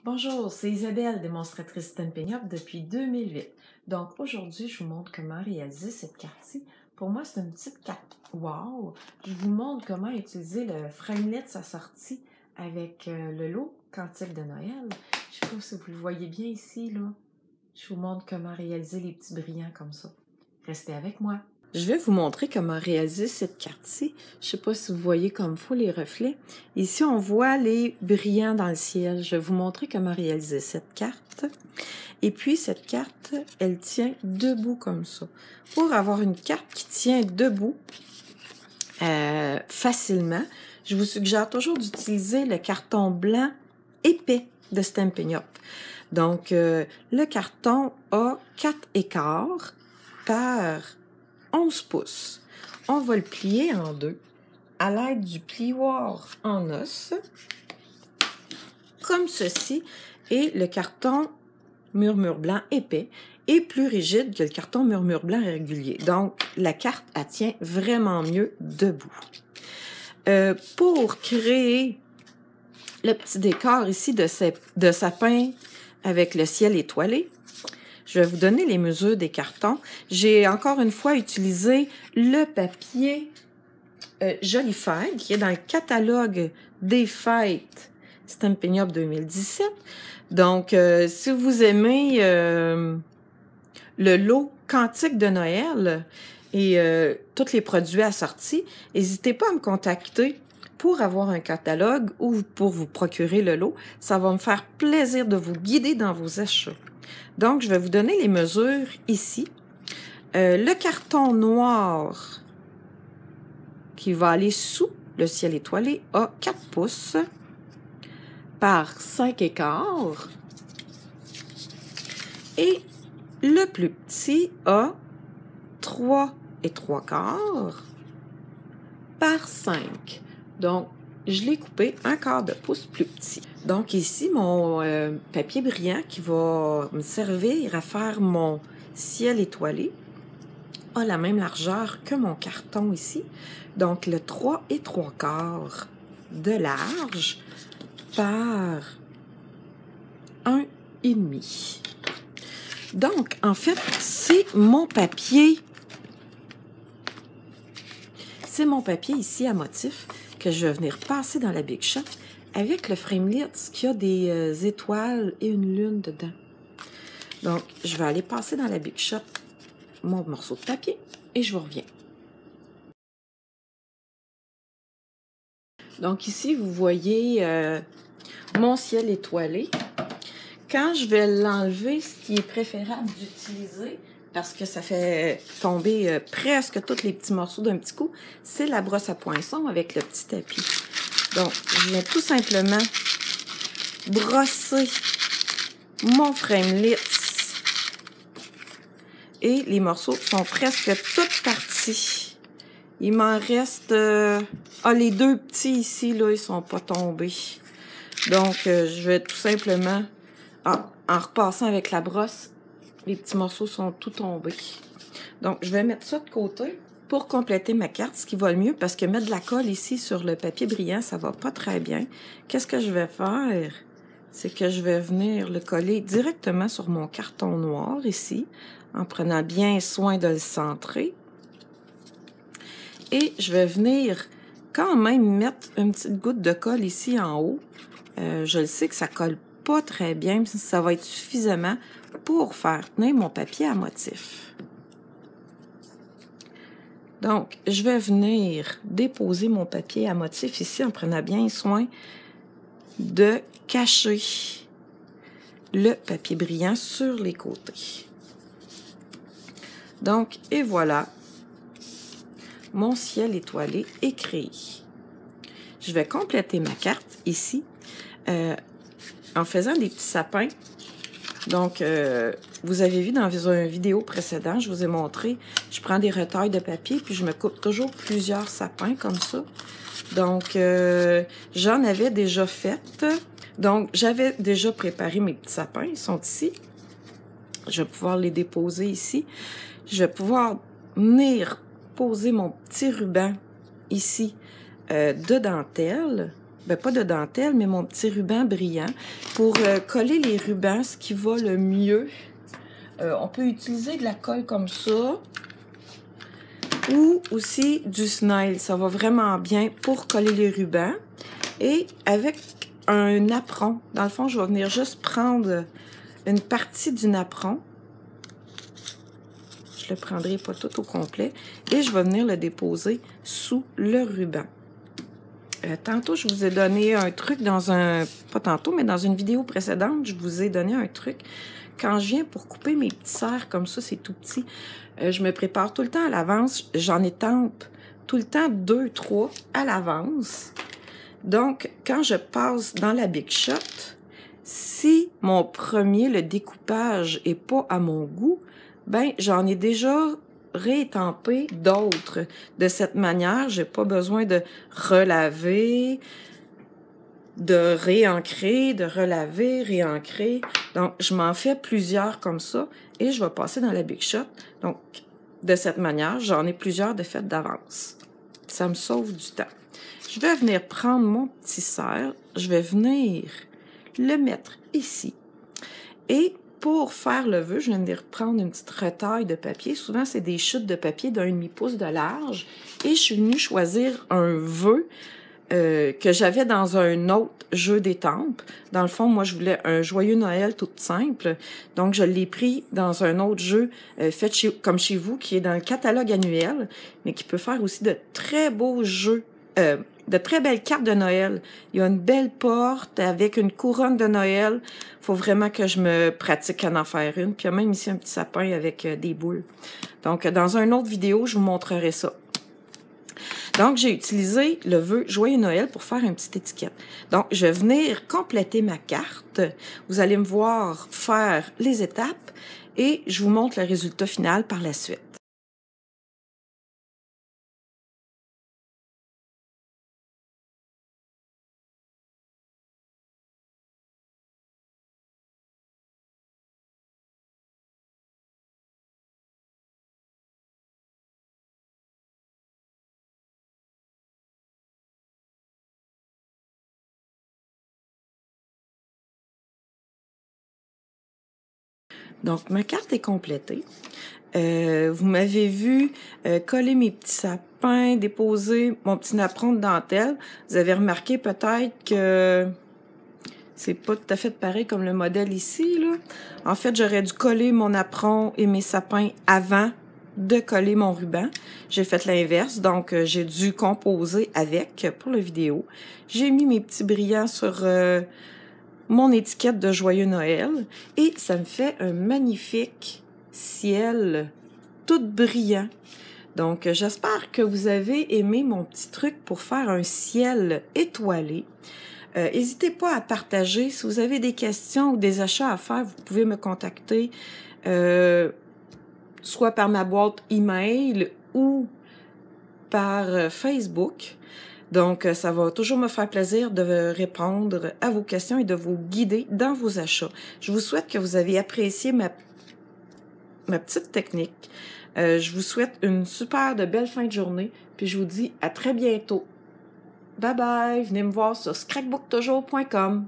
Bonjour, c'est Isabelle, démonstratrice Stampin' Up depuis 2008. Donc aujourd'hui, je vous montre comment réaliser cette carte-ci. Pour moi, c'est une petite carte wow. Je vous montre comment utiliser le Framelit assorti avec le lot Cantique de Noël. Je ne sais pas si vous le voyez bien ici, là. Je vous montre comment réaliser les petits brillants comme ça. Restez avec moi. Je vais vous montrer comment réaliser cette carte-ci. Je ne sais pas si vous voyez comme il faut les reflets. Ici, on voit les brillants dans le ciel. Je vais vous montrer comment réaliser cette carte. Et puis, cette carte, elle tient debout comme ça. Pour avoir une carte qui tient debout facilement, je vous suggère toujours d'utiliser le carton blanc épais de Stampin' Up. Donc, le carton a 4 écarts par 11 pouces. On va le plier en deux à l'aide du plioir en os, comme ceci, et le carton murmure blanc épais est plus rigide que le carton murmure blanc régulier. Donc, la carte, elle tient vraiment mieux debout. Pour créer le petit décor ici de sapin avec le ciel étoilé, je vais vous donner les mesures des cartons. J'ai encore une fois utilisé le papier Jolies Fêtes, qui est dans le catalogue des fêtes Stampin' Up 2017. Donc, si vous aimez le lot Cantique de Noël et tous les produits assortis, n'hésitez pas à me contacter pour avoir un catalogue ou pour vous procurer le lot. Ça va me faire plaisir de vous guider dans vos achats. Donc, je vais vous donner les mesures ici. Le carton noir qui va aller sous le ciel étoilé a 4 pouces par 5 écarts. Et le plus petit a 3 et 3 quarts par 5. Donc, je l'ai coupé un quart de pouce plus petit. Donc ici, mon papier brillant qui va me servir à faire mon ciel étoilé a la même largeur que mon carton ici. Donc le 3 et 3 quarts de large par 1 et demi. Donc, en fait, c'est mon papier. C'est mon papier ici à motif que je vais venir passer dans la Big Shot avec le Framelit qui a des étoiles et une lune dedans. Donc, je vais aller passer dans la Big Shot mon morceau de papier et je vous reviens. Donc ici, vous voyez mon ciel étoilé. Quand je vais l'enlever, ce qui est préférable d'utiliser, parce que ça fait tomber presque tous les petits morceaux d'un petit coup, c'est la brosse à poinçon avec le petit tapis. Donc, je viens tout simplement brosser mon Framelit et les morceaux sont presque tous partis. Il m'en reste... les deux petits ici, là, ils sont pas tombés. Donc, je vais tout simplement... en repassant avec la brosse, les petits morceaux sont tout tombés. Donc, je vais mettre ça de côté pour compléter ma carte, ce qui va le mieux, parce que mettre de la colle ici sur le papier brillant, ça va pas très bien. Qu'est-ce que je vais faire? C'est que je vais venir le coller directement sur mon carton noir ici, en prenant bien soin de le centrer. Et je vais venir quand même mettre une petite goutte de colle ici en haut. Je le sais que ça colle pas très bien, mais ça va être suffisamment pour faire tenir mon papier à motif. Donc, je vais venir déposer mon papier à motif ici en prenant bien soin de cacher le papier brillant sur les côtés. Donc, et voilà, mon ciel étoilé est créé. Je vais compléter ma carte ici en faisant des petits sapins. Donc, vous avez vu dans une vidéo précédente, je vous ai montré, je prends des retailles de papier puis je me coupe toujours plusieurs sapins comme ça. Donc, j'en avais déjà fait. Donc, j'avais déjà préparé mes petits sapins. Ils sont ici. Je vais pouvoir les déposer ici. Je vais pouvoir venir poser mon petit ruban ici de dentelle ben pas de dentelle, mais mon petit ruban brillant. Pour coller les rubans, ce qui va le mieux, on peut utiliser de la colle comme ça. Ou aussi du snail. Ça va vraiment bien pour coller les rubans. Et avec un napperon. Dans le fond, je vais venir juste prendre une partie du napperon. Je le prendrai pas tout au complet. Et je vais venir le déposer sous le ruban. Tantôt, je vous ai donné un truc dans un... Pas tantôt, mais dans une vidéo précédente, je vous ai donné un truc. Quand je viens pour couper mes petits serres comme ça, c'est tout petit, je me prépare tout le temps à l'avance. J'en étampe tout le temps 2, 3 à l'avance. Donc, quand je passe dans la Big Shot, si mon premier, le découpage, est pas à mon goût, ben j'en ai déjà réétampé d'autres. De cette manière, j'ai pas besoin de relaver, de réancrer, de relaver, réancrer. Donc, je m'en fais plusieurs comme ça et je vais passer dans la Big Shot. Donc, de cette manière, j'en ai plusieurs de fait d'avance. Ça me sauve du temps. Je vais venir prendre mon petit serre, je vais venir le mettre ici. Et pour faire le vœu, je vais venir prendre une petite retaille de papier. Souvent, c'est des chutes de papier d'un demi-pouce de large. Et je suis venue choisir un vœu que j'avais dans un autre jeu d'étampes. Dans le fond, moi, je voulais un joyeux Noël tout simple. Donc, je l'ai pris dans un autre jeu fait comme chez vous, qui est dans le catalogue annuel, mais qui peut faire aussi de très beaux jeux, de très belles cartes de Noël. Il y a une belle porte avec une couronne de Noël. Faut vraiment que je me pratique à en faire une. Puis il y a même ici un petit sapin avec des boules. Donc, dans une autre vidéo, je vous montrerai ça. Donc, j'ai utilisé le vœu Joyeux Noël pour faire une petite étiquette. Donc, je vais venir compléter ma carte. Vous allez me voir faire les étapes et je vous montre le résultat final par la suite. Donc, ma carte est complétée. Vous m'avez vu coller mes petits sapins, déposer mon petit napperon de dentelle. Vous avez remarqué peut-être que c'est pas tout à fait pareil comme le modèle ici, là. En fait, j'aurais dû coller mon napperon et mes sapins avant de coller mon ruban. J'ai fait l'inverse, donc j'ai dû composer avec pour la vidéo. J'ai mis mes petits brillants sur mon étiquette de Joyeux Noël et ça me fait un magnifique ciel tout brillant. Donc, j'espère que vous avez aimé mon petit truc pour faire un ciel étoilé. N'hésitez pas à partager. Si vous avez des questions ou des achats à faire, vous pouvez me contacter soit par ma boîte email ou par Facebook. Donc, ça va toujours me faire plaisir de répondre à vos questions et de vous guider dans vos achats. Je vous souhaite que vous avez apprécié ma petite technique. Je vous souhaite une super de belle fin de journée. Puis je vous dis à très bientôt. Bye bye! Venez me voir sur scrapbooktoujous.com.